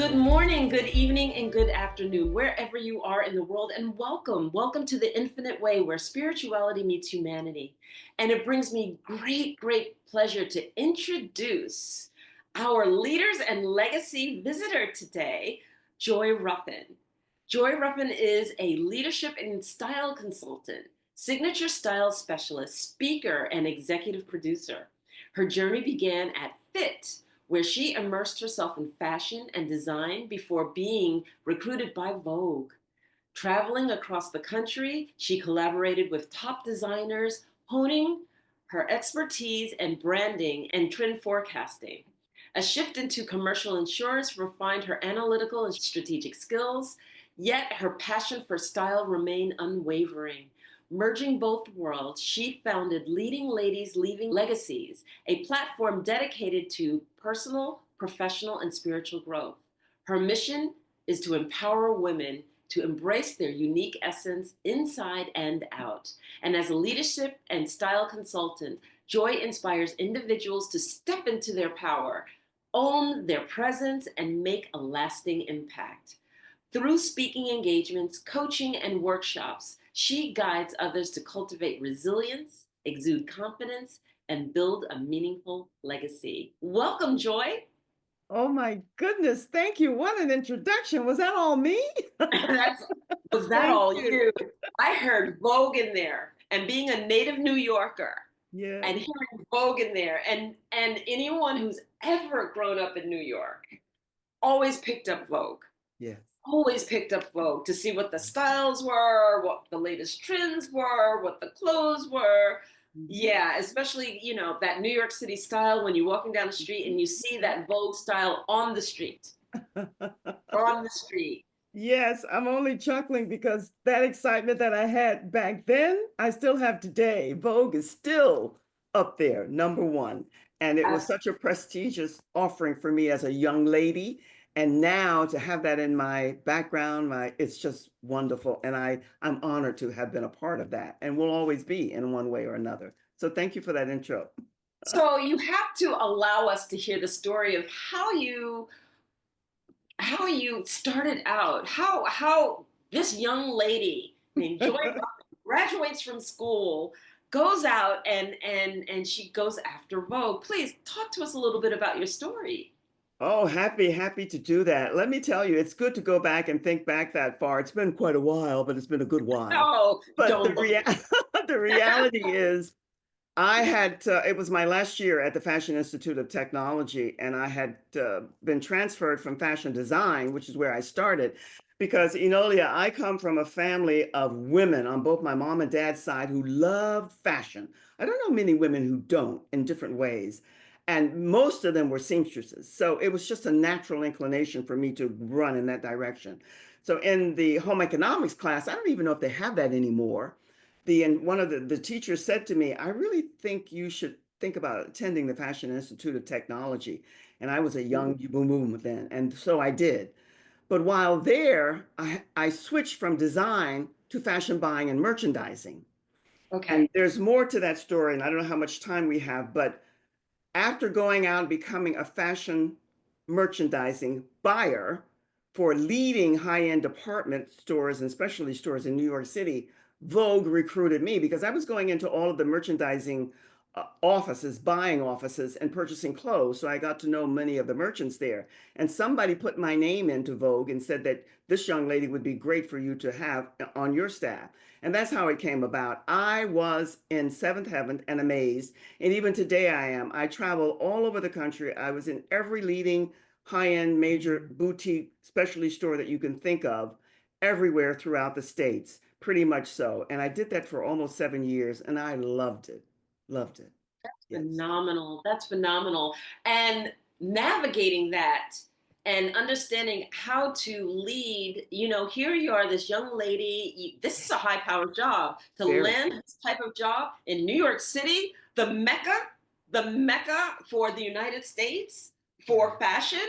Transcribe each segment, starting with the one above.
Good morning, good evening, and good afternoon, wherever you are in the world, and welcome. Welcome to the Infinite Way, where spirituality meets humanity. And it brings me great pleasure to introduce our Leaders and Legacy visitor today, Joy Ruffen. Joy Ruffen is a leadership and style consultant, signature style specialist, speaker, and executive producer. Her journey began at FIT, where she immersed herself in fashion and design before being recruited by Vogue. Traveling across the country, she collaborated with top designers, honing her expertise in branding and trend forecasting. A shift into commercial insurance refined her analytical and strategic skills, yet her passion for style remained unwavering. Merging both worlds, she founded Leading Ladies Leaving Legacies, a platform dedicated to personal, professional, and spiritual growth. Her mission is to empower women to embrace their unique essence inside and out. And as a leadership and style consultant, Joy inspires individuals to step into their power, own their presence, and make a lasting impact. Through speaking engagements, coaching, and workshops, she guides others to cultivate resilience, exude confidence, and build a meaningful legacy. Welcome, Joy. Oh my goodness, thank you. What an introduction. Was that all me? That's, was that Thank all you. you? I heard Vogue in there, and being a native New Yorker Yes, and hearing Vogue in there, and anyone who's ever grown up in New York always picked up Vogue. yes. Always picked up Vogue to see what the styles were, what the latest trends were, what the clothes were. Mhm. Yeah, especially, that New York City style when you're walking down the street and you see that Vogue style on the street, on the street. Yes, I'm only chuckling because that excitement that I had back then, I still have today. Vogue is still up there, number one. And it was such a prestigious offering for me as a young lady. And now to have that in my background, it's just wonderful. And I'm honored to have been a part of that and will always be in one way or another. So thank you for that intro. So you have to allow us to hear the story of how you started out, how this young lady named Joy Ruffin graduates from school, goes out and she goes after Vogue. Please talk to us a little bit about your story. Oh, happy to do that. Let me tell you, it's good to go back and think back that far. It's been quite a while, but it's been a good while. No, But don't look. the reality is, it was my last year at the Fashion Institute of Technology, and I had been transferred from fashion design, which is where I started, because Enolia, I come from a family of women on both my mom and dad's side who loved fashion. I don't know many women who don't in different ways. And most of them were seamstresses. So it was just a natural inclination for me to run in that direction. So in the home economics class, I don't even know if they have that anymore. And one of the teachers said to me, I really think you should think about attending the Fashion Institute of Technology. And I was a young boom boom then. And so I did. But while there, I switched from design to fashion buying and merchandising. And Okay. there's more to that story, and I don't know how much time we have, but after going out and becoming a fashion merchandising buyer for leading high-end department stores and specialty stores in New York City, Vogue recruited me because I was going into all of the merchandising offices, buying offices, and purchasing clothes. So I got to know many of the merchants there. And somebody put my name into Vogue and said that this young lady would be great for you to have on your staff. And that's how it came about. I was in seventh heaven and amazed. And even today I am. I travel all over the country. I was in every leading high-end major boutique specialty store that you can think of everywhere throughout the states, pretty much so. And I did that for almost 7 years and I loved it. Loved it. Yes. Phenomenal. That's phenomenal. And navigating that and understanding how to lead, here you are, this young lady, this is a high powered job to Very. land this type of job in New York City, the Mecca for the United States for fashion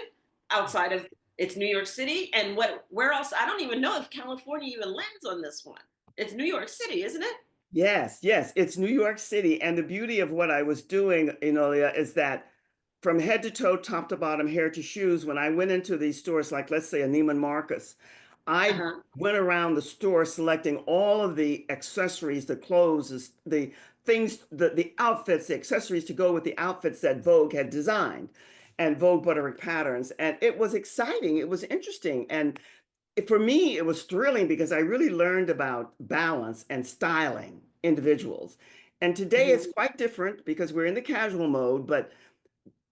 outside of it's New York City. And where else? I don't even know if California even lands on this one. It's New York City, isn't it? Yes, yes, it's New York City. And the beauty of what I was doing, Enolia, is that from head to toe, top to bottom, hair to shoes, when I went into these stores, like let's say a Neiman Marcus, I Uh-huh. went around the store selecting all of the accessories, the clothes, the things, the outfits, the accessories to go with the outfits that Vogue had designed and Vogue Butterick Patterns. And it was exciting. It was interesting. And for me, it was thrilling because I really learned about balance and styling individuals. And today it's Mhm. quite different because we're in the casual mode, but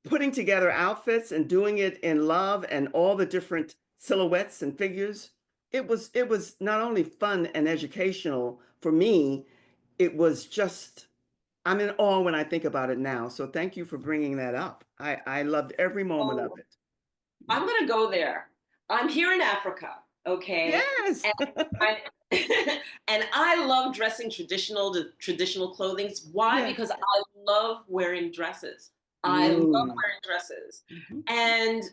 putting together outfits and doing it in love and all the different silhouettes and figures, it was not only fun and educational for me, it was just I'm in awe when I think about it now. So thank you for bringing that up. I loved every moment of Oh, it. I'm gonna go there. I'm here in Africa, okay? Yes. And I and I love dressing the traditional clothing. Why? Yes. Because I love wearing dresses. I love Mm. wearing dresses. Mhm. And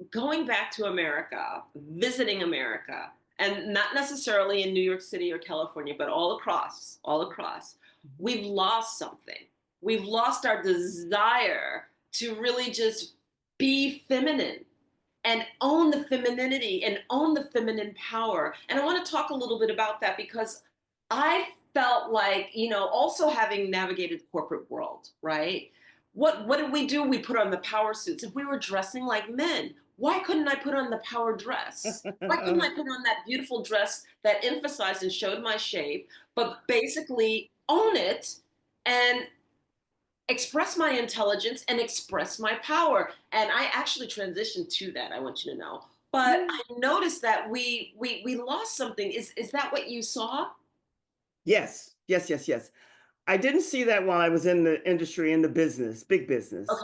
going back to America, visiting America, and not necessarily in New York City or California, but all across, we've lost something. We've lost our desire to really just be feminine and own the femininity and own the feminine power. And I want to talk a little bit about that because I felt like, also having navigated the corporate world, right? What did we do? We put on the power suits. If we were dressing like men, why couldn't I put on the power dress? Why couldn't I put on that beautiful dress that emphasized and showed my shape, but basically own it and express my intelligence and express my power? And I actually transitioned to that, I want you to know. But I noticed that we lost something. Is that what you saw? Yes, yes, yes, yes. I didn't see that while I was in the industry, in the business, big business. Okay.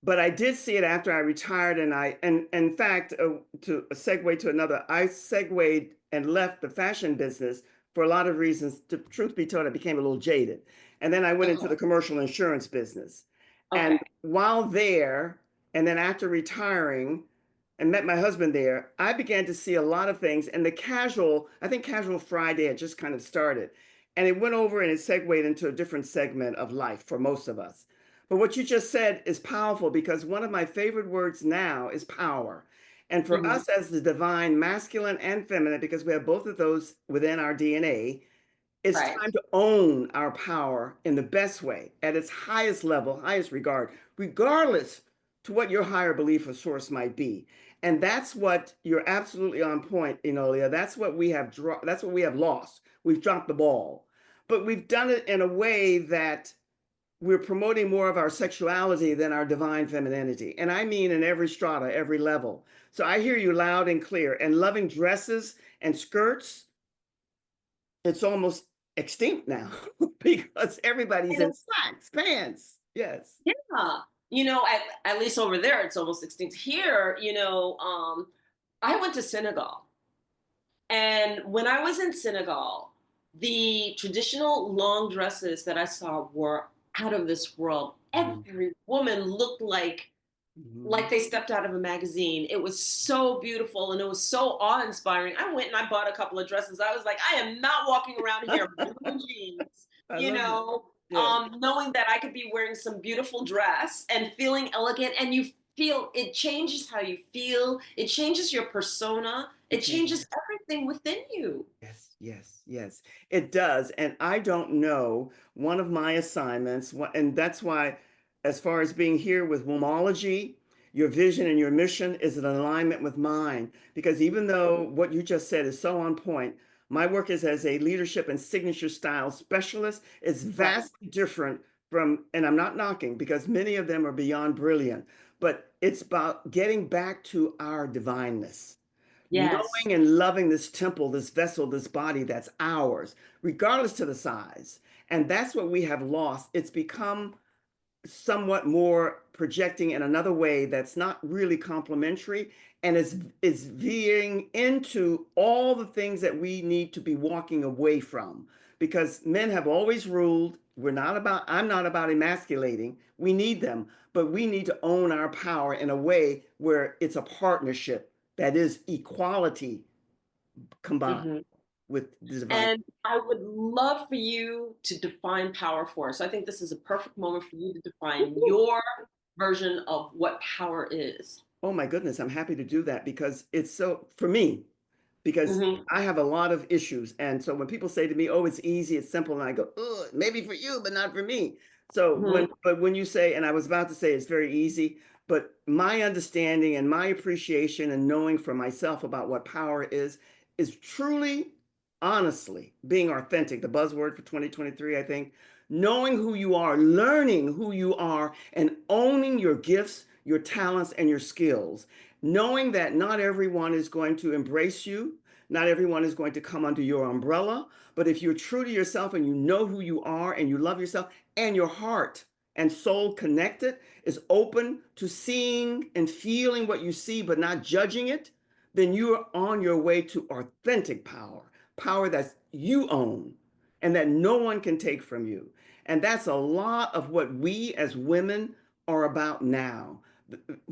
But I did see it after I retired, and in fact, to segue to another, I segued and left the fashion business for a lot of reasons. To truth be told, I became a little jaded, and then I went into Okay. the commercial insurance business. And Okay. while there, and then after retiring, and met my husband there, I began to see a lot of things. And I think Casual Friday had just kind of started, and it went over and it segued into a different segment of life for most of us. But what you just said is powerful because one of my favorite words now is power. And for Hmm. us as the divine, masculine and feminine, because we have both of those within our DNA, it's Right. time to own our power in the best way, at its highest level, highest regard, regardless to what your higher belief or source might be. And that's what you're absolutely on point, Enolia. That's what we have lost. We've dropped the ball. But we've done it in a way that we're promoting more of our sexuality than our divine femininity. And I mean in every strata, every level. So I hear you loud and clear. And loving dresses and skirts, it's almost extinct now because everybody's in slacks, pants. Yes. Yeah. At least over there, it's almost extinct. Here, I went to Senegal. And when I was in Senegal, the traditional long dresses that I saw were out of this world. Mhm. Every woman looked like Mhm. they stepped out of a magazine. It was so beautiful and it was so awe-inspiring. I went and I bought a couple of dresses. I was like, I am not walking around here in blue jeans, I love it. Yes. knowing that I could be wearing some beautiful dress and feeling elegant. And you feel it changes how you feel, it changes your persona, it It changes. changes everything within you. Yes, yes, yes, it does. And I don't know, one of my assignments, and that's why, as far as being here with Womology, your vision and your mission is in alignment with mine. Because even though what you just said is so on point, my work is as a leadership and signature style specialist is Right. vastly different from, and I'm not knocking because many of them are beyond brilliant, but it's about getting back to our divineness, Yes. knowing and loving this temple, this vessel, this body that's ours, regardless to the size. And that's what we have lost. It's become somewhat more projecting in another way that's not really complementary and is veering into all the things that we need to be walking away from because men have always ruled. I'm not about emasculating. We need them, but we need to own our power in a way where it's a partnership that is equality combined Hmm. with the divine. And I would love for you to define power for us. I think this is a perfect moment for you to define Woo-hoo. version of what power is. Oh my goodness, I'm happy to do that because it's so, for me, because Hmm. I have a lot of issues. And so when people say to me, "Oh, it's easy, it's simple," and I go, "Oh, maybe for you, but not for me." So Hmm. when you say, and I was about to say it's very easy, but my understanding and my appreciation and knowing for myself about what power is truly, honestly being authentic, the buzzword for 2023, I think, knowing who you are, learning who you are, and owning your gifts, your talents, and your skills, knowing that not everyone is going to embrace you, not everyone is going to come under your umbrella, but if you're true to yourself and you know who you are and you love yourself and your heart and soul connected is open to seeing and feeling what you see but not judging it, then you are on your way to authentic power, power that you own and that no one can take from you. And that's a lot of what we as women are about now.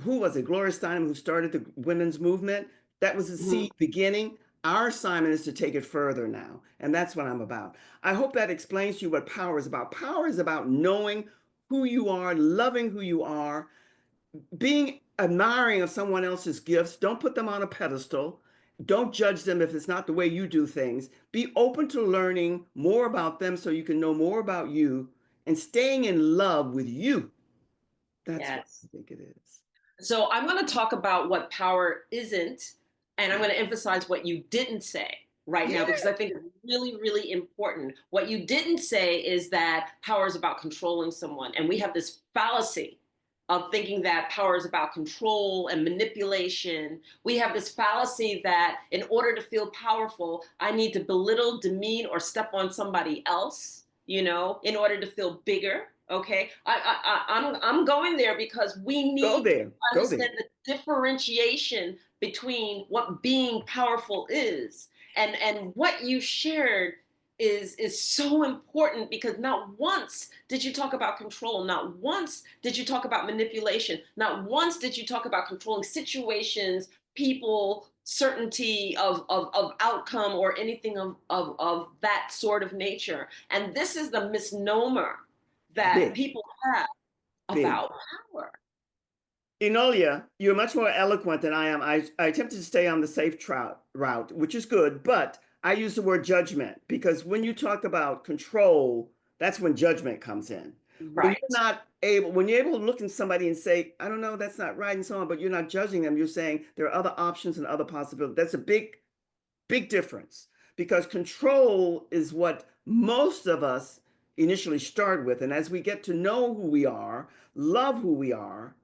Who was it? Gloria Steinem, who started the women's movement. That was the Hmm. seed beginning. Our assignment is to take it further now. And that's what I'm about. I hope that explains to you what power is about. Power is about knowing who you are, loving who you are, being admiring of someone else's gifts. Don't put them on a pedestal. Don't judge them if it's not the way you do things. Be open to learning more about them so you can know more about you and staying in love with you. That's what I Yes. think it is. So I'm going to talk about what power isn't, and I'm going to emphasize what you didn't say right now because Yeah. I think it's really, really important. What you didn't say is that power is about controlling someone. And we have this fallacy of thinking that power is about control and manipulation. We have this fallacy that in order to feel powerful, I need to belittle, demean, or step on somebody else, in order to feel bigger. Okay, I'm going there because we Go need to there. Go there. understand the differentiation between what being powerful is, and what you shared is so important because not once did you talk about control, not once did you talk about manipulation, not once did you talk about controlling situations, people, certainty of outcome, or anything of that sort of nature. And this is the misnomer that Big, people have big. about power. Enolia, you're much more eloquent than I am. I attempted to stay on the safe route, which is good, but I use the word judgment because when you talk about control, that's when judgment comes in. Right. When you're able to look at somebody and say, I don't know, that's not right and so on, but you're not judging them, you're saying there are other options and other possibilities. That's a big difference because control is what most of us initially start with. And as we get to know who we are, love who we are,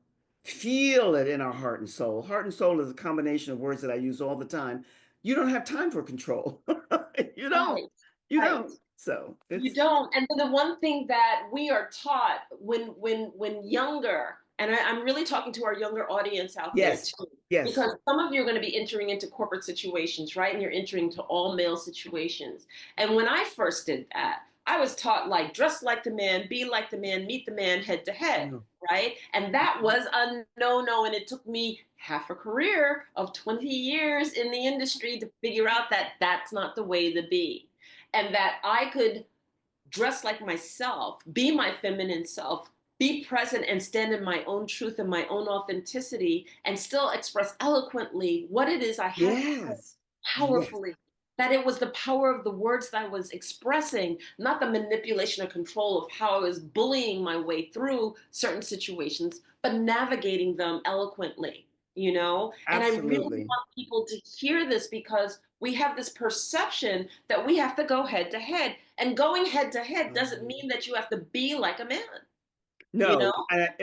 feel it in our heart and soul is a combination of words that I use all the time. You don't have time for control. you don't. Right. You Right. don't. So You it's, don't. And then the one thing that we are taught when younger, and I'm really talking to our younger audience out there yes, too, yes. because some of you are going to be entering into corporate situations, right? And you're entering to all male situations. And when I first did that, I was taught like dress like the man, be like the man, meet the man head to head, No. right? And that was a no-no. And it took me half a career of 20 years in the industry to figure out that that's not the way to be. And that I could dress like myself, be my feminine self, be present and stand in my own truth and my own authenticity, and still express eloquently what it is I had to say Yes. Yes. powerfully. That it was the power of the words that I was expressing, not the manipulation or control of how I was bullying my way through certain situations, but navigating them eloquently. And I really Absolutely. want people to hear this because we have this perception that we have to go head to head. And going head to head doesn't mean that you have to be like a man, you No, know?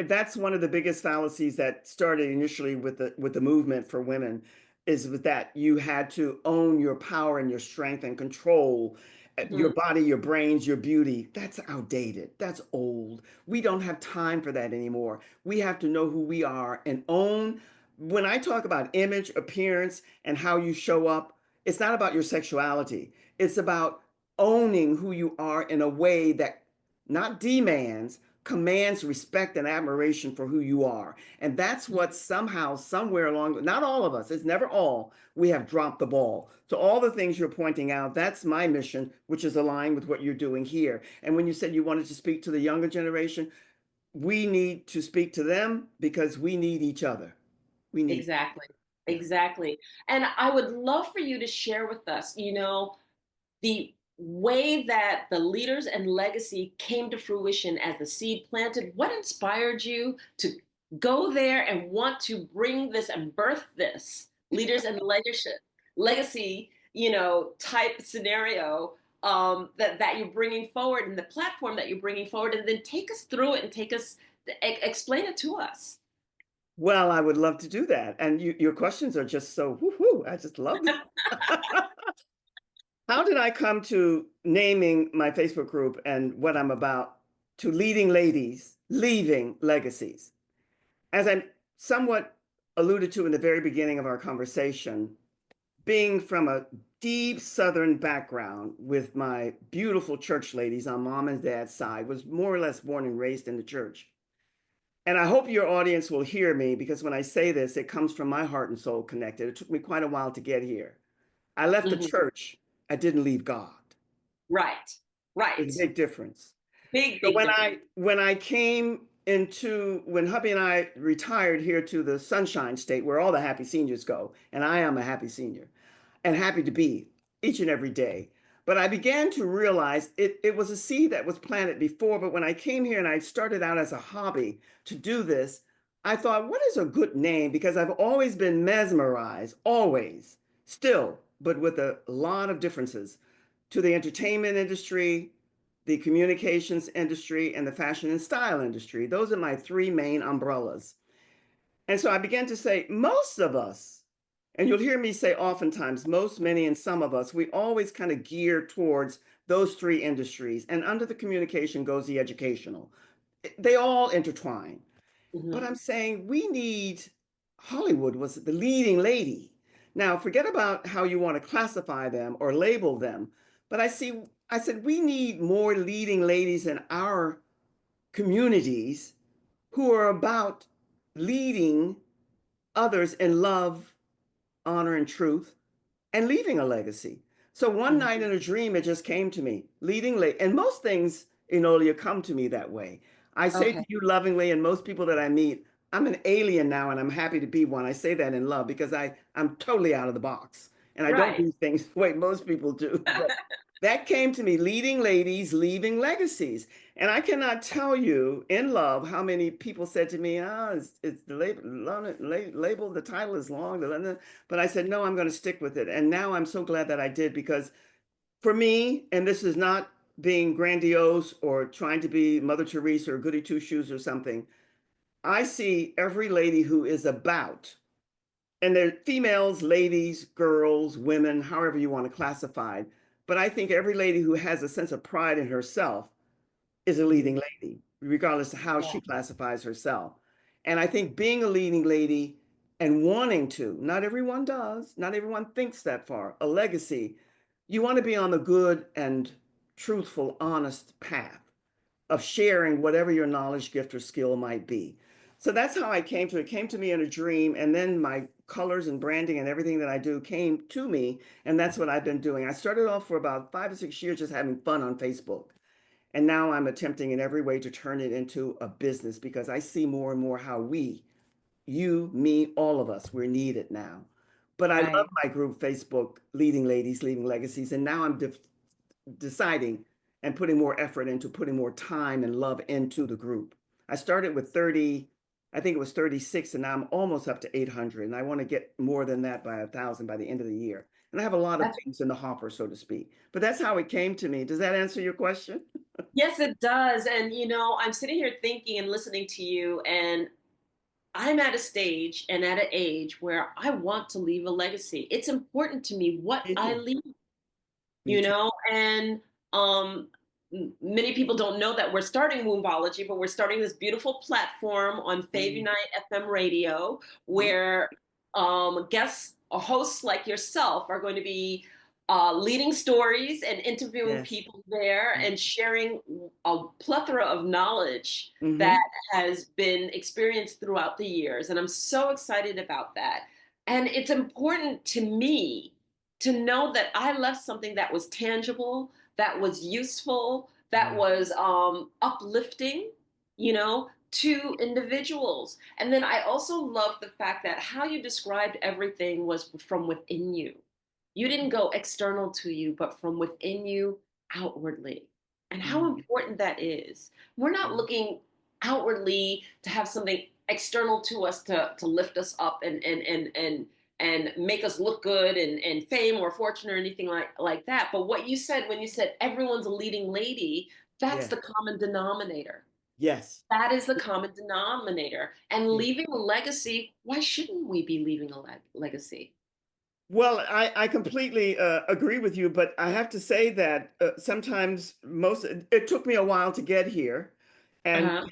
that's one of the biggest fallacies that started initially with the movement for women is with that you had to own your power and your strength and control your Mhm. body, your brains, your beauty. That's outdated. That's old. We don't have time for that anymore. We have to know who we are and own. When I talk about image, appearance, and how you show up, it's not about your sexuality. It's about owning who you are in a way that not demands commands respect and admiration for who you are. And that's what somehow, somewhere along, not all of us, it's never all, we have dropped the ball. So all the things you're pointing out, that's my mission, which is aligned with what you're doing here. And when you said you wanted to speak to the younger generation, we need to speak to them because we need each other. We need, Exactly. yeah. Exactly. And I would love for you to share with us, the way that the leaders and legacy came to fruition as the seed planted. What inspired you to go there and want to bring this and birth this leaders and legacy, type scenario, that you're bringing forward, and the platform that you're bringing forward, and then take us through it and explain it to us. Well, I would love to do that. And your questions are just so woohoo. I just love them. How did I come to naming my Facebook group and what I'm about to Leading Ladies Leaving Legacies? As I somewhat alluded to in the very beginning of our conversation, being from a deep Southern background with my beautiful church ladies on mom and dad's side, was more or less born and raised in the church. And I hope your audience will hear me because when I say this, it comes from my heart and soul connected. It took me quite a while to get here. I left the Mhm. church. I didn't leave God. Right. There's a Right. big difference. Big, So big difference. when I came into when hubby and I retired here to the Sunshine State where all the happy seniors go, and I am a happy senior and happy to be each and every day. But I began to realize it was a seed that was planted before. But when I came here and I started out as a hobby to do this, I thought, what is a good name? Because I've always been mesmerized, always, still, but with a lot of differences to the entertainment industry, the communications industry, and the fashion and style industry. Those are my three main umbrellas. And so I began to say, most of us, and you'll hear me say oftentimes, most, many, and some of us, we always kind of gear towards those three industries. And under the communication goes the educational. They all intertwine. But Mhm. I'm saying we need, Hollywood was the leading lady. Now, forget about how you want to classify them or label them. But I said, we need more leading ladies in our communities who are about leading others in love, honor, and truth, and leaving a legacy. So one Mhm. night in a dream, it just came to me, leading late. And most things, Enolia, come to me that way. I say Okay. to you lovingly, and most people that I meet, I'm an alien now, and I'm happy to be one. I say that in love because I'm totally out of the box, and I don't Right. do things the way most people do. But that came to me, leading ladies, leaving legacies. And I cannot tell you in love how many people said to me, it's the label, the title is long, but I said, no, I'm going to stick with it. And now I'm so glad that I did because for me, and this is not being grandiose or trying to be Mother Teresa or Goody Two Shoes or something, I see every lady who is about, and they're females, ladies, girls, women, however you want to classify it. But I think every lady who has a sense of pride in herself is a Mhm. leading lady, regardless of how Yeah. she classifies herself. And I think being a leading lady and wanting to, not everyone does, not everyone thinks that far, a legacy, you want to be on the good and truthful, honest path of sharing whatever your knowledge, gift, or skill might be. So that's how I came to it. It came to me in a dream, and then my colors and branding and everything that I do came to me, and that's what I've been doing. I started off for about 5 or 6 years just having fun on Facebook. And now I'm attempting in every way to turn it into a business because I see more and more how we, you, me, all of us, we're needed now. But I love Right. my group Facebook, Leading Ladies, Leaving Legacies. And now I'm deciding and putting more effort into putting more time and love into the group. I started with 30, I think it was 36, and now I'm almost up to 800. And I want to get more than that by 1,000 by the end of the year. And I have a lot of That's, things in the hopper, so to speak. But that's how it came to me. Does that answer your question? yes, it does. And I'm sitting here thinking and listening to you, and I'm at a stage and at an age where I want to leave a legacy. It's important to me what Me I too. leave, Me too. and um many people don't know that we're starting Wombology, but we're starting this beautiful platform on Fave Mhm. Unite FM radio Mhm. where guests or hosts like yourself are going to be leading stories and interviewing Yes. people there and sharing a plethora of knowledge that Mm-hmm. has been experienced throughout the years. And I'm so excited about that. And it's important to me to know that I left something that was tangible, that was useful, that Yeah. was uplifting, you know, to individuals. And then I also love the fact that how you described everything was from within you. You didn't go external to you, but from within you outwardly. And how Mhm. important that is. We're not looking outwardly to have something external to us to lift us up and make us look good and fame or fortune or anything like that. But what you said when you said everyone's a leading lady, that's Yeah. the common denominator. Yes. That is the common denominator. And Yeah. leaving a legacy, why shouldn't we be leaving a legacy? Well, I completely agree with you, but I have to say that sometimes it took me a while to get here, and Uh-huh.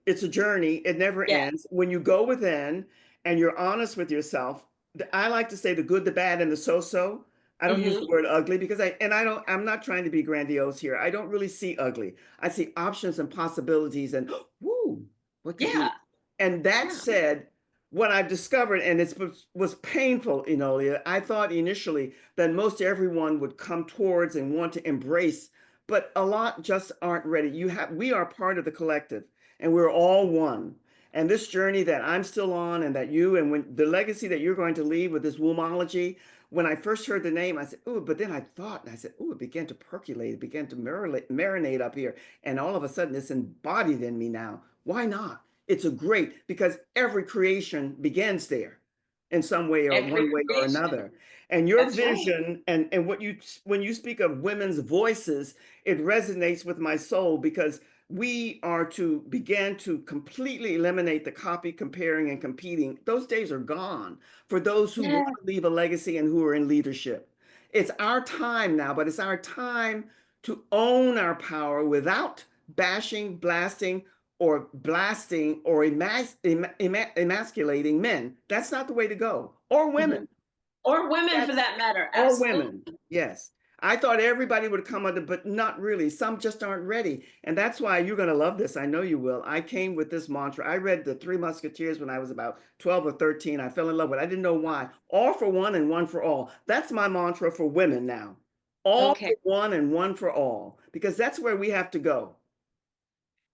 it's a journey. It never Yeah. ends. When you go within and you're honest with yourself, I like to say the good, the bad, and the so-so. I don't use the Hmm. word ugly because I'm not trying to be grandiose here. I don't really see ugly. I see options and possibilities and whoo, what could Yeah. be? And that Yeah. said, what I've discovered, and was painful, Enolia, I thought initially that most everyone would come towards and want to embrace, but a lot just aren't ready. We are part of the collective, and we're all one. And this journey that I'm still on, and that you, and when the legacy that you're going to leave with this wombology, when I first heard the name, I said, "Ooh," but then I thought, and I said, "Ooh," it began to percolate, it began to marinate up here, and all of a sudden, it's embodied in me now. Why not? It's a great because every creation begins there in some way or Every one way or creation. another. And your That's right. vision and when you speak of women's voices, it resonates with my soul because we are to begin to completely eliminate the copy, comparing, and competing. Those days are gone for those who want Yeah. to leave a legacy and who are in leadership. It's our time now, but it's our time to own our power without bashing, blasting, or blasting or emasculating men. That's not the way to go. Or Mhm. women. Or women for That's that matter. or Absolutely. women. Yes. I thought everybody would come under, but not really. Some just aren't ready. And that's why you're going to love this. I know you will. I came with this mantra. I read The Three Musketeers when I was about 12 or 13. I fell in love with it. I didn't know why. All for one and one for all. That's my mantra for women now. All Okay. for one and one for all, because that's where we have to go.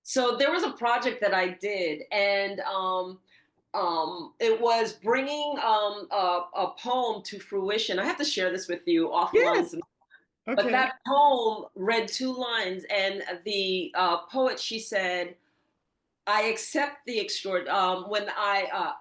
So there was a project that I did, and it was bringing a poem to fruition. I have to share this with you offline. Yes. But Okay. that poem read two lines, and the poet, she said, "I accept the extraordinary. When I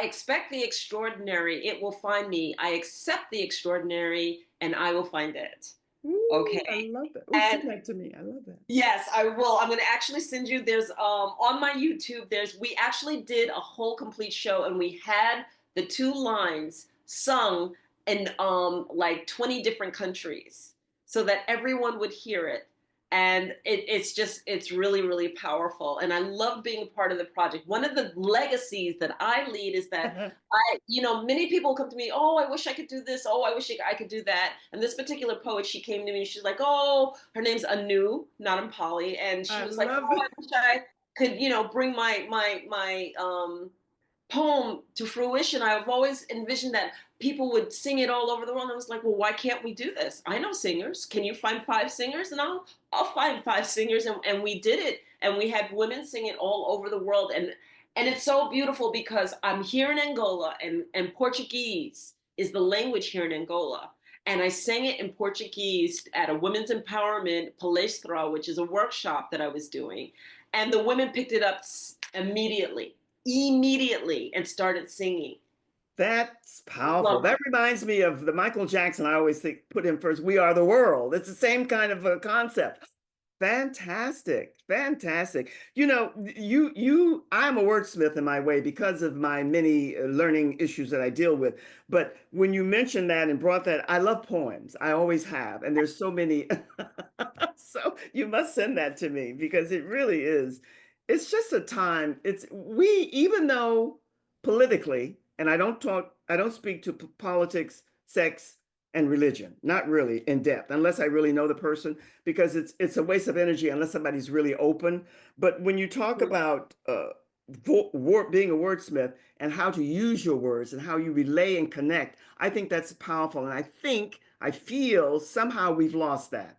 expect the extraordinary, it will find me. I accept the extraordinary, and I will find it." Ooh, I Okay, love that. Oh, and send that to me. I love that. yes, I will. I'm going to actually send you. There's on my YouTube. We actually did a whole complete show, and we had the two lines sung in like 20 different countries, so that everyone would hear it. And it's really really powerful. And I love being a part of the project. One of the legacies that I lead is that many people come to me, oh, I wish I could do this. Oh, I wish I could do that. And this particular poet, she came to me, she's like, oh, her name's Anu, not Impali. And she I was like, love oh, it. I wish I could, bring my poem to fruition. I've always envisioned that people would sing it all over the world. I was like, well, why can't we do this? I know singers. Can you find five singers? And I'll find five singers. And we did it. And we had women sing it all over the world. And it's so beautiful because I'm here in Angola, and Portuguese is the language here in Angola. And I sang it in Portuguese at a women's empowerment palestra, which is a workshop that I was doing. And the women picked it up immediately and started singing. That's powerful. Love That it. reminds me of the Michael Jackson. I always think put him first. We are the world. It's the same kind of a concept. Fantastic. Fantastic. I'm a wordsmith in my way because of my many learning issues that I deal with. But when you mentioned that and brought that, I love poems. I always have. And there's so many. So you must send that to me because it really is. It's just a time. Even though politically, and I don't speak to politics, sex, and religion, not really in depth, unless I really know the person because it's a waste of energy unless somebody's really open. But when you talk about being a wordsmith and how to use your words and how you relay and connect, I think that's powerful. And I feel somehow we've lost that.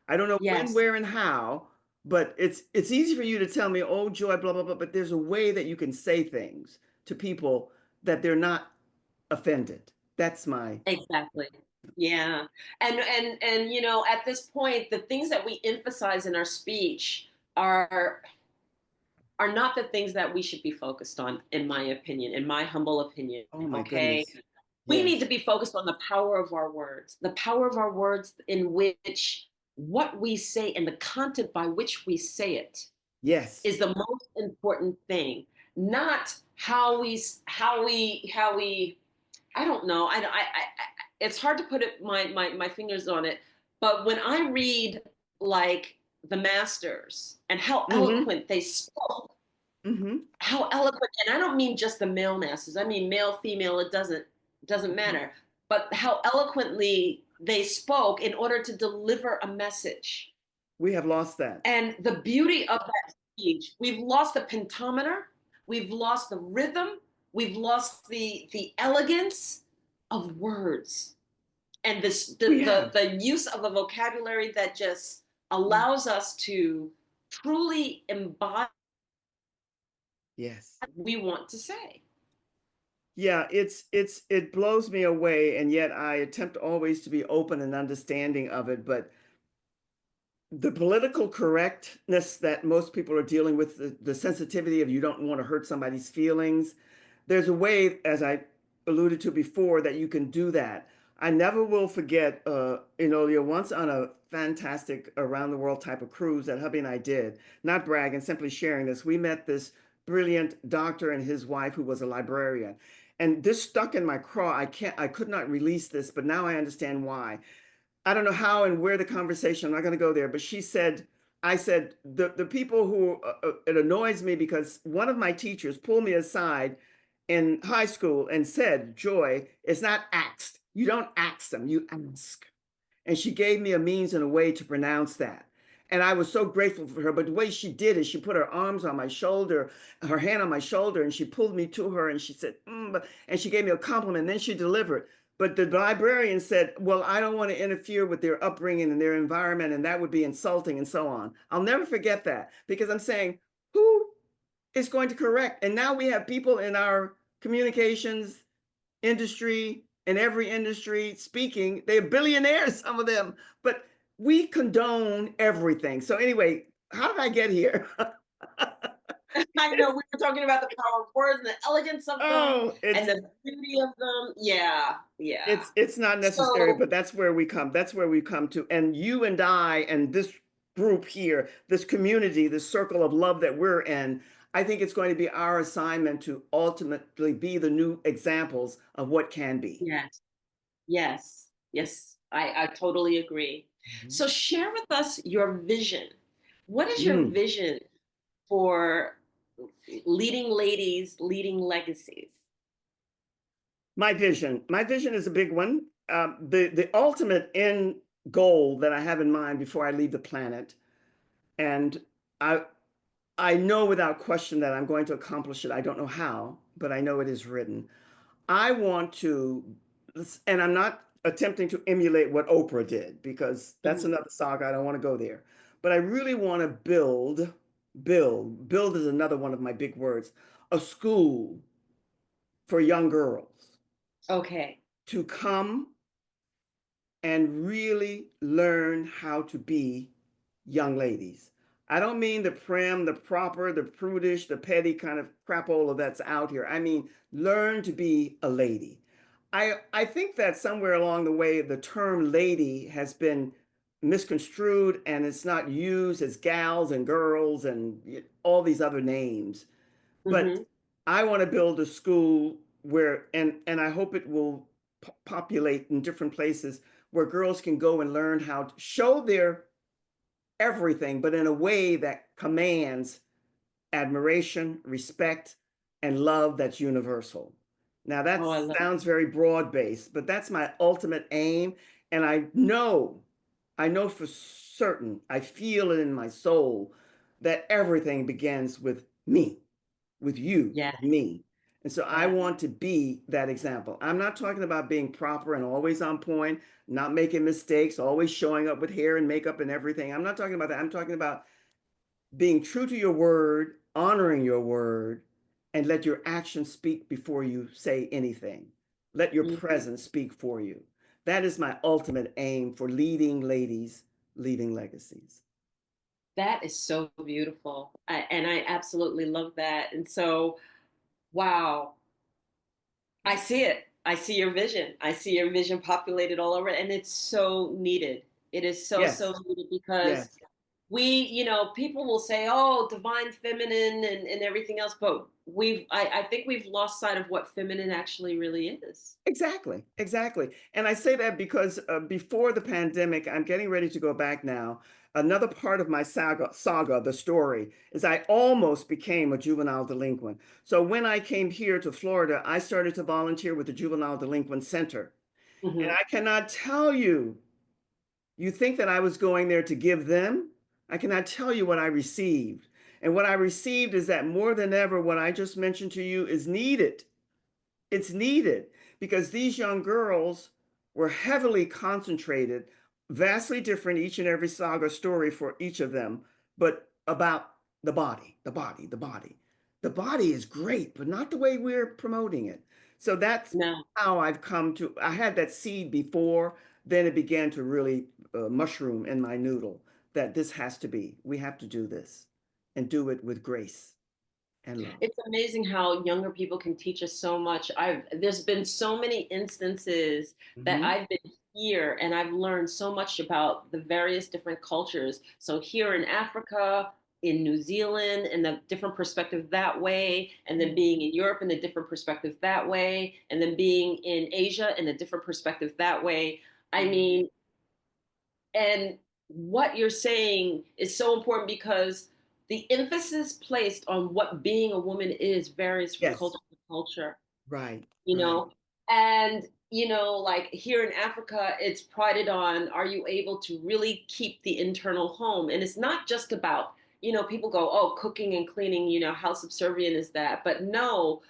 I don't know when, Yes. where, and how, But it's easy for you to tell me, oh, Joy, blah, blah, blah, but there's a way that you can say things to people that they're not offended. That's my, Exactly. Yeah. And at this point, the things that we emphasize in our speech are are not the things that we should be focused on, in my opinion, in my humble opinion. oh my Okay. goodness. We need to Yes. be focused on the power of our words, the power of our words in which what we say and the content by which we say it Yes. is the most important thing, not how we I don't know. It's hard to put my fingers on it, but when I read like the masters and how Mm-hmm. eloquent they spoke, Mm-hmm. how eloquent, and I don't mean just the male masters. I mean male, female. It doesn't Mm-hmm. matter. But how eloquently they spoke in order to deliver a message. We have lost that. And the beauty of that speech, we've lost the pentameter, we've lost the rhythm, we've lost the elegance of words, and this We have. the use of a vocabulary that just allows us to truly embody Yes. what we want to say. Yeah, it blows me away, and yet I attempt always to be open and understanding of it. But the political correctness that most people are dealing with, the sensitivity of you don't want to hurt somebody's feelings, there's a way, as I alluded to before, that you can do that. I never will forget, Enolia, once on a fantastic around the world type of cruise that hubby and I did, not bragging, simply sharing this. We met this brilliant doctor and his wife who was a librarian. And this stuck in my craw. I could not release this, but now I understand why. I don't know how and where the conversation, I'm not going to go there, but she said, I said, the people who, it annoys me because one of my teachers pulled me aside in high school and said, Joy, it's not asked. You don't ask them, you ask. And she gave me a means and a way to pronounce that. And I was so grateful for her. But the way she did is she put her arms on my shoulder, her hand on my shoulder, and she pulled me to her and she said, and she gave me a compliment. And then she delivered. But the librarian said, well, I don't want to interfere with their upbringing and their environment, and that would be insulting and so on. I'll never forget that because I'm saying, who is going to correct? And now we have people in our communications industry, in every industry speaking, they're billionaires, some of them, but we condone everything. So anyway, how did I get here? I know we were talking about the power of words and the elegance of them Oh, and the beauty of them. Yeah, yeah. it's not necessary, So but that's where we come. That's where we come to. And you and I and this group here, this community, this circle of love that we're in, I think it's going to be our assignment to ultimately be the new examples of what can be. yes, yes, yes. I totally agree. Mhm. So share with us your vision. What is your Mm. vision for leading ladies, leading legacies? My vision is a big one. The ultimate end goal that I have in mind before I leave the planet, and I I know without question that I'm going to accomplish it. I don't know how, but I know it is written. I want to, and I'm not attempting to emulate what Oprah did because that's Mhm. another saga. I don't want to go there. But I really want to build is another one of my big words, a school for young girls Okay. to come and really learn how to be young ladies. I don't mean the prim, the proper, the prudish, the petty kind of crapola that's out here. I mean, learn to be a lady. I think that somewhere along the way, the term lady has been misconstrued and it's not used as gals and girls and all these other names. But Hmm. I want to build a school where, and I hope it will populate in different places where girls can go and learn how to show their everything, but in a way that commands admiration, respect, and love that's universal. Now, that Oh, I love sounds very broad based, but that's my ultimate aim. And I know for certain, I feel it in my soul that everything begins with me, with you Yes, and me. And so I yes, want to be that example. I'm not talking about being proper and always on point, not making mistakes, always showing up with hair and makeup and everything. I'm not talking about that. I'm talking about being true to your word, honoring your word, and let your actions speak before you say anything. Let your Mhm. presence speak for you. That is my ultimate aim for leading ladies leaving legacies. That is so beautiful. And I absolutely love that. And so, wow, I see it. I see your vision. I see your vision populated all over, and it's so needed. It is so, so Yes, needed because yes. people will say, oh, divine feminine and everything else, but I think we've lost sight of what feminine actually really is. Exactly, exactly. And I say that because before the pandemic, I'm getting ready to go back now. Another part of my saga, the story, is I almost became a juvenile delinquent. So when I came here to Florida, I started to volunteer with the Juvenile Delinquent Center. And Hmm. I cannot tell you, you think that I was going there to give them? I cannot tell you what I received. And what I received is that more than ever, what I just mentioned to you is needed. It's needed because these young girls were heavily concentrated, vastly different each and every saga story for each of them, but about the body, the body, the body. The body is great, but not the way we're promoting it. So that's No. how I've come to, I had that seed before, then it began to really mushroom in my noodle that this has to be, we have to do this and do it with grace and love. It's amazing how younger people can teach us so much. There's been so many instances that Hmm. I've been here and I've learned so much about the various different cultures. So here in Africa, in New Zealand, and the different perspective that way, and then being in Europe and a different perspective that way, and then being in Asia and a different perspective that way. I mean, and what you're saying is so important because the emphasis placed on what being a woman is varies from Yes. culture to culture, Right, you right. know? And, like here in Africa, it's prided on are you able to really keep the internal home? And it's not just about, people go, oh, cooking and cleaning, how subservient is that? But no,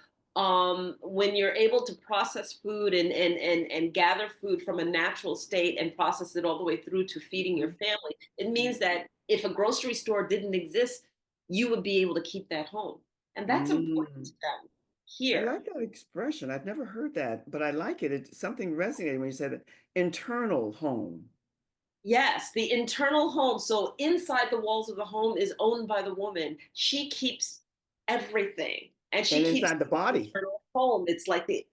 when you're able to process food and gather food from a natural state and process it all the way through to feeding your Mhm. family, it means that if a grocery store didn't exist, you would be able to keep that home. And that's important Mm. to them I here. like that expression. I've never heard that, but I like it. It something resonated when you said it. Internal home. Yes, the internal home. So inside the walls of the home is owned by the woman. She keeps everything, and And she keeps inside the the body. internal home. It's like the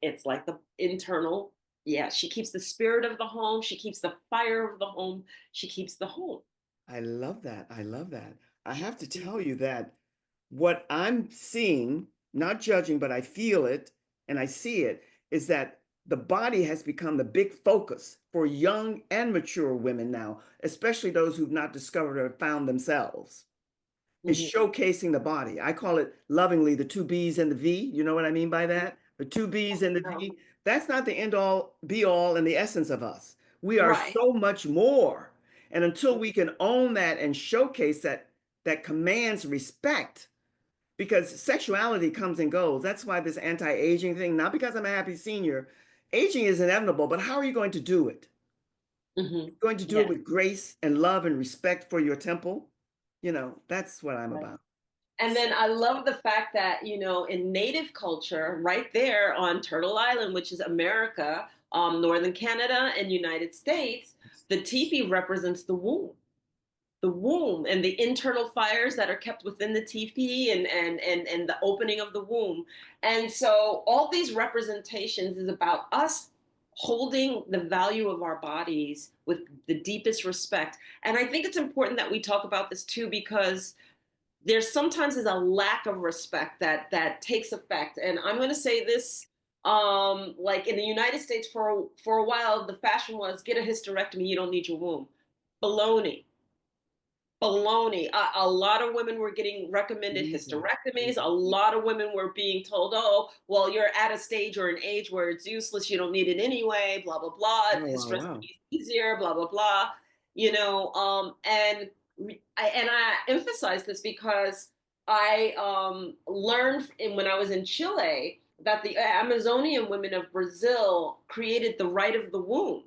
internal. Yeah, she keeps the spirit of the home. She keeps the fire of the home. She keeps the home. I love that. I love that. I have to Mhm. tell you that what I'm seeing, not judging, but I feel it and I see it, is that the body has become the big focus for young and mature women now, especially those who've not discovered or found themselves. Is Mhm. showcasing the body. I call it lovingly the two B's and the V. You know what I mean by that? The two B's and the V. That's not the end all, be all, and the essence of us. We are Right. so much more. And until we can own that and showcase that, that commands respect, because sexuality comes and goes. That's why this anti-aging thing, not because I'm a happy senior, aging is inevitable, but how are you going to do it? Hmm. Going to do it Yes. with grace and love and respect for your temple? That's what I'm Right. about. And then I love the fact that, in native culture, right there on Turtle Island, which is America, Northern Canada, and United States, the teepee represents the womb and the internal fires that are kept within the teepee and the opening of the womb. And so all these representations is about us holding the value of our bodies with the deepest respect. And I think it's important that we talk about this too, because there's sometimes is a lack of respect that takes effect. And I'm going to say this, like in the United States for a while the fashion was get a hysterectomy, you don't need your womb. Baloney. Baloney. A lot of women were getting recommended Mhm. hysterectomies. A Mhm. lot of women were being told, oh, well, you're at a stage or an age where it's useless. You don't need it anyway, blah, blah, blah. Oh, wow, Hysterectomy wow. is easier, blah, blah, blah. And I emphasize this because I learned when I was in Chile that the Amazonian women of Brazil created the right of the womb,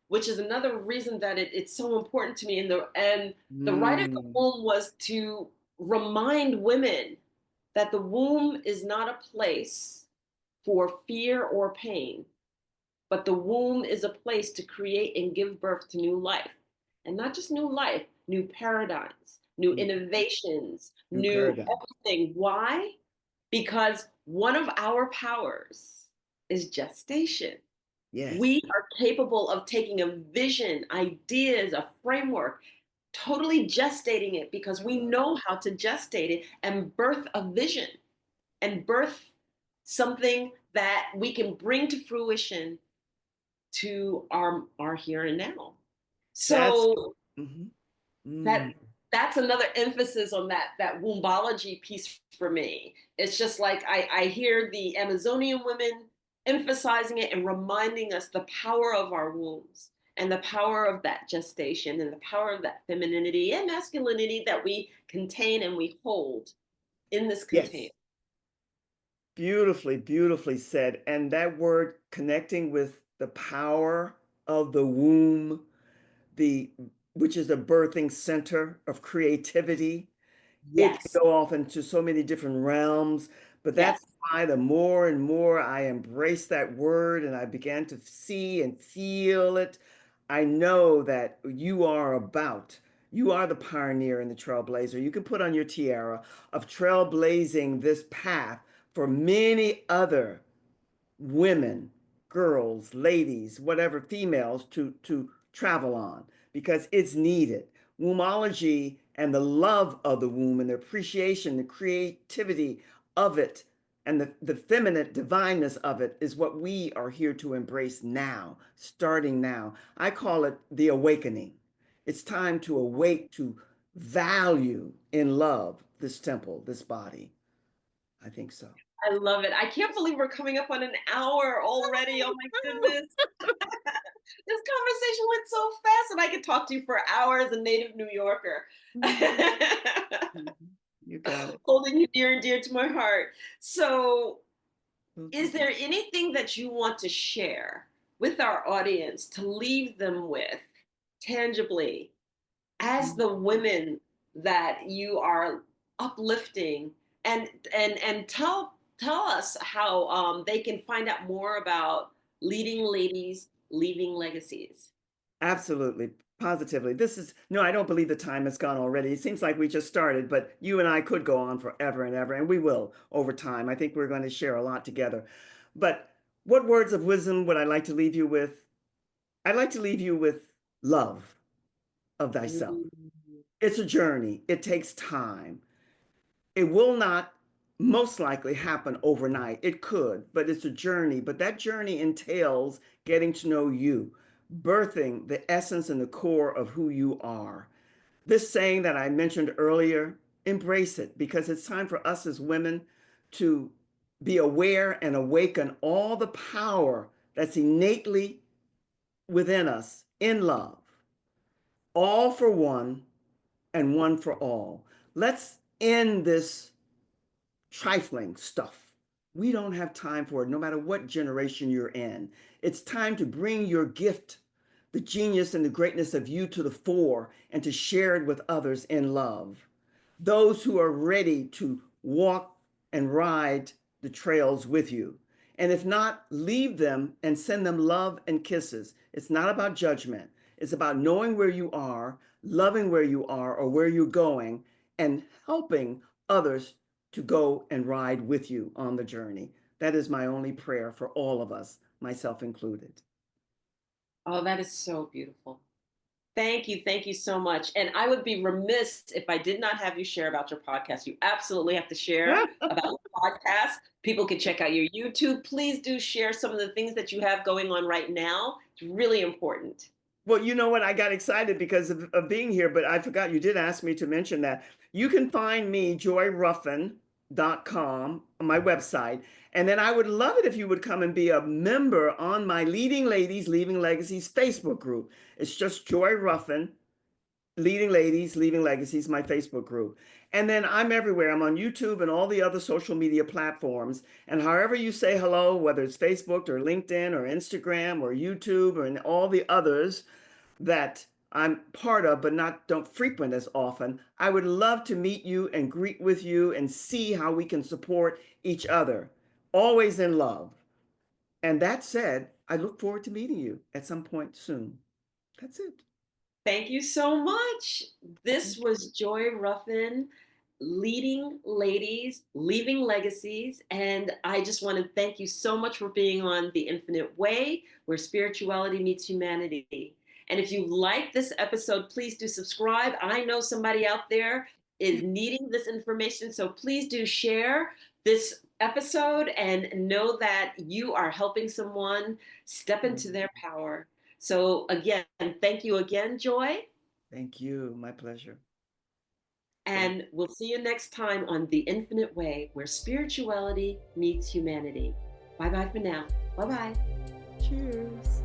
which is another reason that it's so important to me. And the right of the Mm. womb was to remind women that the womb is not a place for fear or pain, but the womb is a place to create and give birth to new life. And not just new life, new paradigms, new Mm. innovations, New new paradigm. everything. Why? Because one of our powers is gestation. Yes. We are capable of taking a vision, ideas, a framework, totally gestating it because we know how to gestate it and birth a vision and birth something that we can bring to fruition to our here and now. That's So mhm. that Mm. that's another emphasis on that wombology piece for me. It's just like I hear the Amazonian women emphasizing it and reminding us the power of our wombs and the power of that gestation and the power of that femininity and masculinity that we contain and we hold in this container. Yes. Beautifully, beautifully said. And that word connecting with the power of the womb, the which is the birthing center of creativity. It can Yes, go off into so many different realms, but yes. that's why the more and more I embrace that word and I began to see and feel it, I know that you are the pioneer and the trailblazer. You can put on your tiara of trailblazing this path for many other women, girls, ladies, whatever, females to travel on because it's needed. Wombology and the love of the womb and the appreciation, the creativity of it, and the feminine divineness of it is what we are here to embrace now, starting now. I call it the awakening. It's time to awake to value in love this temple, this body. I think so. I love it. I can't believe we're coming up on an hour already. Oh my goodness. This conversation went so fast, and I could talk to you for hours, a native New Yorker. Mhm. You got it. Holding you near and dear to my heart. So, is Mhm. there anything that you want to share with our audience to leave them with tangibly as Mhm. the women that you are uplifting and tell us how they can find out more about leading ladies leaving legacies. Absolutely, positively. This is no, I don't believe the time has gone already. It seems like we just started, but you and I could go on forever and ever, and we will over time. I think we're going to share a lot together. But what words of wisdom would I like to leave you with? I'd like to leave you with love of thyself. Mm. It's a journey, it takes time. It will not most likely happen overnight. It could, but it's a journey. But that journey entails getting to know you, birthing the essence and the core of who you are. This saying that I mentioned earlier, embrace it because it's time for us as women to be aware and awaken all the power that's innately within us in love, all for one and one for all. Let's end this trifling stuff. We don't have time for it, no matter what generation you're in. It's time to bring your gift, the genius and the greatness of you to the fore, and to share it with others in love. Those who are ready to walk and ride the trails with you. And if not, leave them and send them love and kisses. It's not about judgment. It's about knowing where you are, loving where you are or where you're going, and helping others to go and ride with you on the journey. That is my only prayer for all of us, myself included. Oh, that is so beautiful. Thank you so much. And I would be remiss if I did not have you share about your podcast. You absolutely have to share about your podcast. People can check out your YouTube. Please do share some of the things that you have going on right now. It's really important. Well, you know what? I got excited because of being here, but I forgot you did ask me to mention that. You can find me, joyruffen.com, on my website. And then I would love it if you would come and be a member on my Leading Ladies Leaving Legacies Facebook group. It's just Joy Ruffen, Leading Ladies Leaving Legacies, my Facebook group. And then I'm everywhere. I'm on YouTube and all the other social media platforms. And however you say hello, whether it's Facebook or LinkedIn or Instagram or YouTube or all the others, that I'm part of, but not don't frequent as often. I would love to meet you and greet with you and see how we can support each other, always in love. And that said, I look forward to meeting you at some point soon. That's it. Thank you so much. This Thank was you. Joy Ruffen, Leading Ladies Leaving Legacies. And I just want to thank you so much for being on The Infinite Way, where spirituality meets humanity. And if you like this episode, please do subscribe. I know somebody out there is needing this information, so please do share this episode and know that you are helping someone step into their power. So, again, thank you again, Joy. Thank you. My pleasure. Thank And we'll see you next time on The Infinite Way, where spirituality meets humanity. Bye bye for now. Bye bye. Cheers.